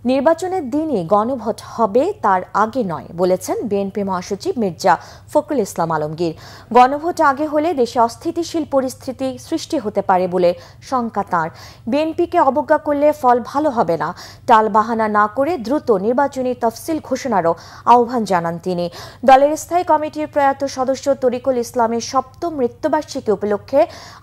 নির্বাচনের দিনই গণভোট হবে, তার আগে নয় বলেছেন বিএনপি মহাসচিব মির্জা ফখরুল ইসলাম আলমগীর। গণভোট আগে হলে দেশে অস্থিতিশীল পরিস্থিতি সৃষ্টি হতে পারে বলে শঙ্কা তাঁর। বিএনপিকে অবজ্ঞা করলে ফল ভালো হবে না, টালবাহানা না করে দ্রুত নির্বাচনী তফসিল ঘোষণারও আহ্বান জানান তিনি। দলের স্থায়ী কমিটির প্রয়াত সদস্য তরিকুল ইসলামের ৭ম মৃত্যুবার্ষিকী উপলক্ষে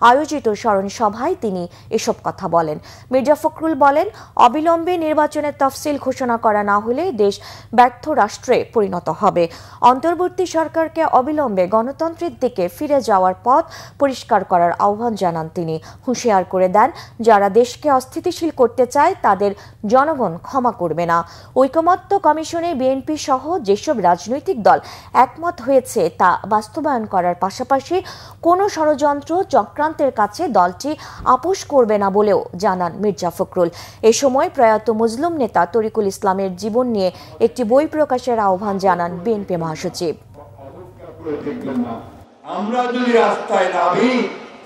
আয়োজিত স্মরণ সভায় তিনি এসব কথা বলেন। মির্জা ফখরুল বলেন, অবিলম্বে নির্বাচনের তফসিল ঘোষণা করা না হলে দেশ ব্যর্থ রাষ্ট্রে পরিণত হবে। অন্তর্বর্তী সরকারকে অবিলম্বে গণতন্ত্রের দিকে ফিরে যাওয়ার পথ পরিষ্কার করার আহ্বান জানান তিনি। হুঁশিয়ার করে দেন, যারা দেশকে অস্থিতিশীল করতে চায় তাদের জনগণ ক্ষমা করবে না। ঐকমত্য কমিশনে বিএনপি সহ যেসব রাজনৈতিক দল একমত হয়েছে তা বাস্তবায়ন করার পাশাপাশি কোনো ষড়যন্ত্র চক্রান্তের কাছে দলটি আপোষ করবে না বলেও জানান মির্জা ফখরুল। এ সময় প্রয়াত মুসলিম নেতা তরিকুল ইসলামের জীবন নিয়ে একটি বই প্রকাশের আহ্বান জানান বিএনপি মহাসচিব। আমরা যদি রাস্তায় নামি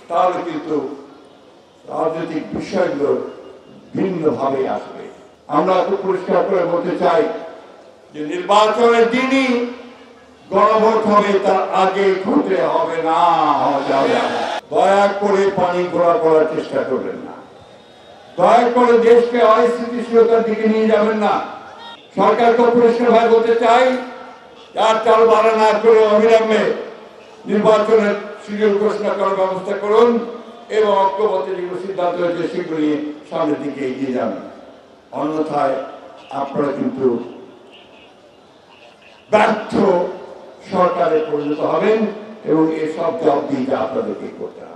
তাহলে কিন্তু রাজনৈতিক বিষয়গুলো ভিন্নভাবে আসবে। আমরা তো পরিষ্কার করে বলতে চাই যে নির্বাচনের দিনই গণভোট হবে, তার আগে ঘটে হবে না। দয়া করে পানি ঘোলা করার চেষ্টা করবেন না, দয়া করে দেশকে অস্থিতিশীলতার দিকে নিয়ে যাবেন না। সরকারকে পরিষ্কারভাবে বলতে চাই, আর টালবাহানা না করে অবিলম্বে নির্বাচনের শিডিউল ঘোষণা করার ব্যবস্থা করুন এবং ঐক্যবদ্ধ যেগুলো সিদ্ধান্ত হয়েছে সেগুলো নিয়ে সামনের দিকে এগিয়ে যান। অন্যথায় আপনারা কিন্তু ব্যর্থ সরকারে পরিণত হবেন এবং এসব জবাবদিহিতা আপনাদেরকে করতে হবে।